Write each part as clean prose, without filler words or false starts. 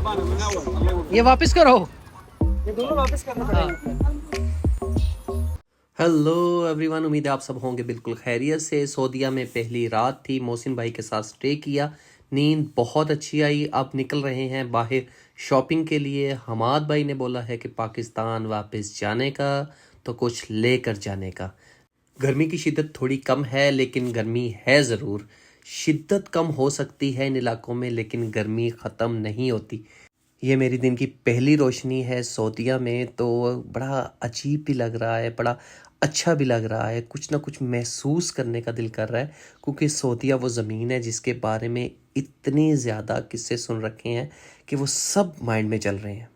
ये वापस करो। ये दोनों वापस करना पड़ेगा। हेलो एवरीवन, उम्मीद है आप सब होंगे बिल्कुल खैरियत से। सऊदीया में पहली रात थी, मोहसिन भाई के साथ स्टे किया, नींद बहुत अच्छी आई। अब निकल रहे हैं बाहर शॉपिंग के लिए। हमाद भाई ने बोला है कि पाकिस्तान वापस जाने का तो कुछ लेकर जाने का। गर्मी की शिद्दत थोड़ी कम है, लेकिन गर्मी है ज़रूर। शिद्दत कम हो सकती है इन इलाकों में, लेकिन गर्मी ख़त्म नहीं होती। ये मेरी दिन की पहली रोशनी है सऊदीया में, तो बड़ा अजीब भी लग रहा है, बड़ा अच्छा भी लग रहा है। कुछ ना कुछ महसूस करने का दिल कर रहा है, क्योंकि सऊदीया वो ज़मीन है जिसके बारे में इतने ज़्यादा किस्से सुन रखे हैं कि वो सब माइंड में चल रहे हैं।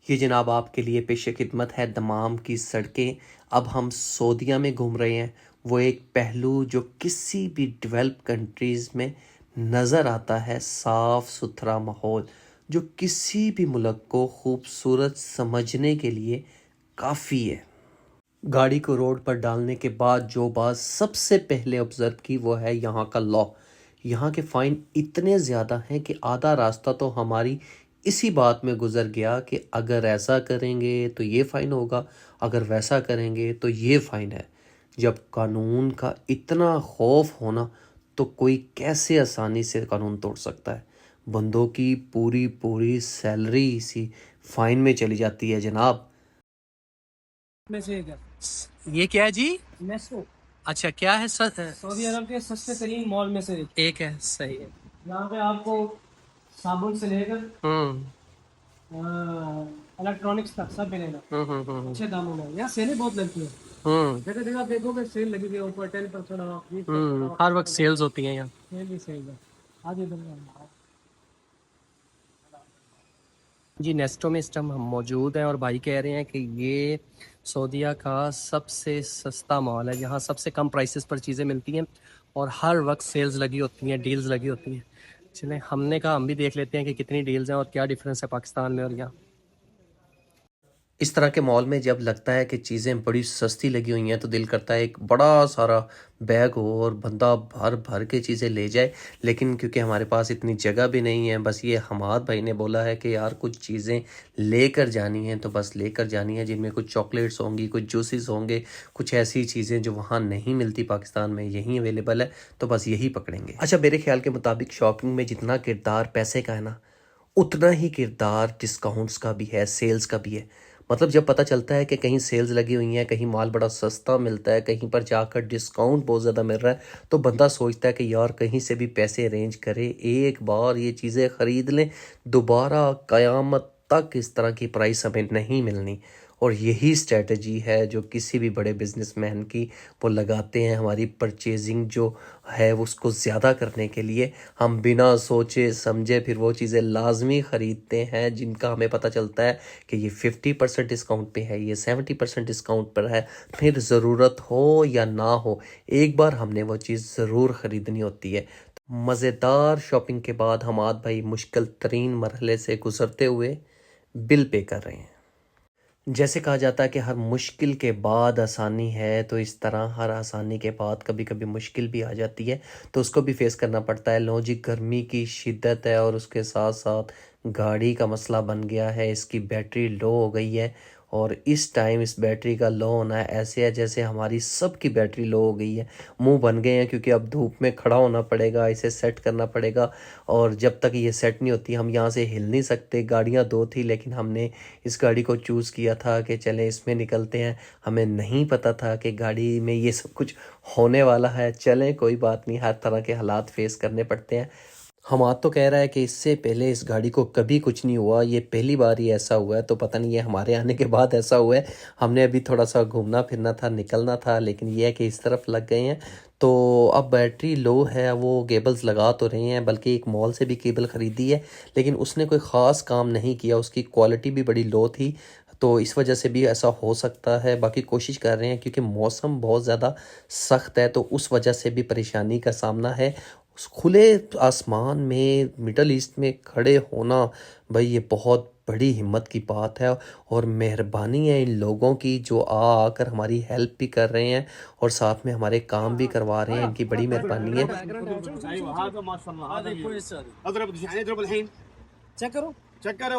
ये जनाब आपके लिए पेश खिदमत है दमाम की सड़कें। अब हम सऊदीया में घूम रहे हैं, वो एक पहलू जो किसी भी डेवलप कंट्रीज़ में नज़र आता है। साफ़ सुथरा माहौल जो किसी भी मुल्क को खूबसूरत समझने के लिए काफ़ी है। गाड़ी को रोड पर डालने के बाद जो बात सबसे पहले ऑब्ज़र्व की वो है यहाँ का लॉ। यहाँ के फ़ाइन इतने ज़्यादा हैं कि आधा रास्ता तो हमारी इसी बात में गुजर गया कि अगर ऐसा करेंगे तो ये फ़ाइन होगा, अगर वैसा करेंगे तो ये फ़ाइन है। जब कानून का इतना खौफ होना तो कोई कैसे आसानी से कानून तोड़ सकता है। बंदों की पूरी पूरी सैलरी इसी फ़ाइन में चली जाती है जनाब। में से एक है ये क्या है जी? नेस्को, अच्छा, क्या है सऊदी अरब के सस्ते तरीन मॉल में से एक है, सही है। यहाँ पे आपको साबुन से लेकर इलेक्ट्रॉनिक्स तक सब मिलेगा अच्छे दामों में। यहाँ सेलें बहुत लगती है, जगह जगह आप देखोगे सेल लगी हुई है, ऊपर 10% ऑफ, 20% ऑफ, हर वक्त सेल्स होती हैं यहाँ। सेल ही सेल है। आज इधर जी, नेस्टो में इस टाइम हम मौजूद हैं और भाई कह रहे हैं कि ये सऊदीया का सबसे सस्ता मॉल है, जहाँ सबसे कम प्राइसेस पर चीज़ें मिलती हैं और हर वक्त सेल्स लगी होती हैं, डील्स लगी होती हैं। चलें, हमने कहा हम भी देख लेते हैं कि कितनी डील्स हैं और क्या डिफरेंस है पाकिस्तान में और यहाँ। इस तरह के मॉल में जब लगता है कि चीज़ें बड़ी सस्ती लगी हुई हैं तो दिल करता है एक बड़ा सारा बैग हो और बंदा भर भर के चीज़ें ले जाए। लेकिन क्योंकि हमारे पास इतनी जगह भी नहीं है, बस ये हमाद भाई ने बोला है कि यार कुछ चीज़ें लेकर जानी हैं तो बस लेकर जानी है, जिनमें कुछ चॉकलेट्स होंगी, कुछ जूसेस होंगे, कुछ ऐसी चीज़ें जो वहाँ नहीं मिलती पाकिस्तान में, यहीं अवेलेबल है, तो बस यही पकड़ेंगे। अच्छा, मेरे ख्याल के मुताबिक शॉपिंग में जितना किरदार पैसे का है ना, उतना ही किरदार डिस्काउंट्स का भी है, सेल्स का भी है। मतलब जब पता चलता है कि कहीं सेल्स लगी हुई हैं, कहीं माल बड़ा सस्ता मिलता है, कहीं पर जाकर डिस्काउंट बहुत ज़्यादा मिल रहा है, तो बंदा सोचता है कि यार कहीं से भी पैसे अरेंज करें, एक बार ये चीज़ें ख़रीद लें, दोबारा क़यामत तक इस तरह की प्राइस हमें नहीं मिलनी। और यही स्ट्रेटजी है जो किसी भी बड़े बिजनेसमैन की वो लगाते हैं। हमारी परचेजिंग जो है उसको ज़्यादा करने के लिए हम बिना सोचे समझे फिर वो चीज़ें लाजमी ख़रीदते हैं, जिनका हमें पता चलता है कि ये 50% डिस्काउंट पे है, ये 70% डिस्काउंट पर है। फिर ज़रूरत हो या ना हो, एक बार हमने वो चीज़ ज़रूर ख़रीदनी होती है। मज़ेदार शॉपिंग के बाद हमाद भाई मुश्किल तरीन मरहले से गुज़रते हुए बिल पे कर रहे हैं। जैसे कहा जाता है कि हर मुश्किल के बाद आसानी है, तो इस तरह हर आसानी के बाद कभी कभी मुश्किल भी आ जाती है, तो उसको भी फेस करना पड़ता है। लो जी, गर्मी की शिद्दत है और उसके साथ साथ गाड़ी का मसला बन गया है, इसकी बैटरी लो हो गई है। और इस टाइम इस बैटरी का लो होना है ऐसे है जैसे हमारी सब की बैटरी लो हो गई है, मुंह बन गए हैं, क्योंकि अब धूप में खड़ा होना पड़ेगा, इसे सेट करना पड़ेगा। और जब तक ये सेट नहीं होती हम यहाँ से हिल नहीं सकते। गाड़ियाँ दो थी, लेकिन हमने इस गाड़ी को चूज़ किया था कि चलें इसमें निकलते हैं। हमें नहीं पता था कि गाड़ी में ये सब कुछ होने वाला है। चलें, कोई बात नहीं, हर तरह के हालात फेस करने पड़ते हैं। हमाद तो कह रहा है कि इससे पहले इस गाड़ी को कभी कुछ नहीं हुआ, ये पहली बार ही ऐसा हुआ है, तो पता नहीं ये हमारे आने के बाद ऐसा हुआ है। हमने अभी थोड़ा सा घूमना फिरना था, निकलना था, लेकिन ये है कि इस तरफ लग गए हैं। तो अब बैटरी लो है, वो केबल्स लगा तो रहे हैं, बल्कि एक मॉल से भी केबल ख़रीदी है, लेकिन उसने कोई ख़ास काम नहीं किया, उसकी क्वालिटी भी बड़ी लो थी, तो इस वजह से भी ऐसा हो सकता है। बाकी कोशिश कर रहे हैं, क्योंकि मौसम बहुत ज़्यादा सख्त है, तो उस वजह से भी परेशानी का सामना है। उस खुले आसमान में मिडल ईस्ट में खड़े होना, भाई ये बहुत बड़ी हिम्मत की बात है। और मेहरबानी है इन लोगों की जो आकर हमारी हेल्प भी कर रहे हैं और साथ में हमारे काम भी करवा रहे हैं, इनकी बड़ी मेहरबानी है। चेक करो, चेक करो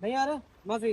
नहीं आ रहा माफी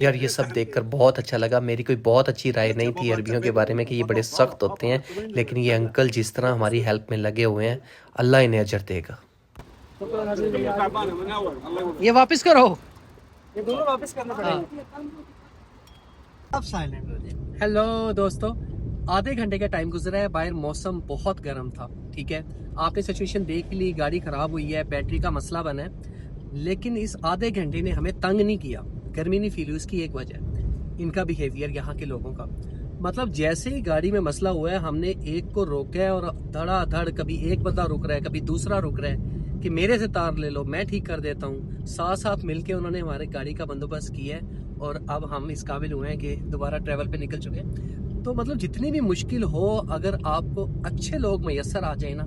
यार ये सब देखकर बहुत अच्छा लगा। मेरी कोई बहुत अच्छी राय नहीं थी अरबियों के बारे में कि ये बड़े सख्त होते हैं, लेकिन ये अंकल जिस तरह हमारी हेल्प में लगे हुए हैं, अल्लाह इन्हें अजर देगा। ये वापस करो। ये दोनों वापस करना पड़ेगा। अब साइलेंट हो जाए। हेलो दोस्तों, आधे घंटे का टाइम गुजरा है, बाहर मौसम बहुत गर्म था। ठीक है, आपने सिचुएशन देख ली, गाड़ी खराब हुई है, बैटरी का मसला बना है, लेकिन इस आधे घंटे ने हमें तंग नहीं किया, गर्मी नहीं फील हुई। उसकी एक वजह इनका बिहेवियर, यहाँ के लोगों का। मतलब जैसे ही गाड़ी में मसला हुआ है, हमने एक को रोका है और धड़ाधड़ कभी एक बंदा रुक रहा है, कभी दूसरा रुक रहा है कि मेरे से तार ले लो, मैं ठीक कर देता हूँ। साथ साथ मिलके उन्होंने हमारे गाड़ी का बंदोबस्त किया है और अब हम इस काबिल हुए हैं कि दोबारा ट्रैवल पे निकल चुके हैं। तो मतलब जितनी भी मुश्किल हो, अगर आपको अच्छे लोग मैसर आ जाए ना,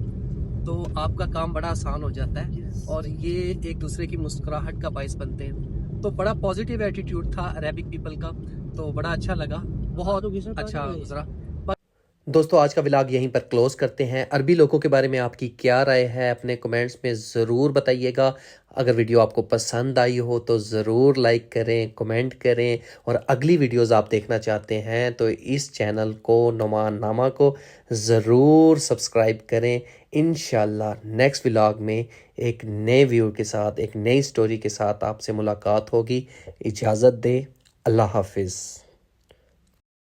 तो आपका काम बड़ा आसान हो जाता है और ये एक दूसरे की मुस्कुराहट का बायस बनते हैं। तो बड़ा पॉजिटिव एटीट्यूड था अरेबिक पीपल का, तो बड़ा अच्छा लगा, बहुत अच्छा गुजरा। दोस्तों आज का व्लॉग यहीं पर क्लोज करते हैं। अरबी लोगों के बारे में आपकी क्या राय है, अपने कमेंट्स में ज़रूर बताइएगा। अगर वीडियो आपको पसंद आई हो तो ज़रूर लाइक करें, कमेंट करें, और अगली वीडियोस आप देखना चाहते हैं तो इस चैनल को, नुमान नामा को ज़रूर सब्सक्राइब करें। इंशाल्लाह नेक्स्ट व्लॉग में एक नए व्यू के साथ, एक नई स्टोरी के साथ आपसे मुलाकात होगी। इजाज़त दें, अल्लाह हाफिज़।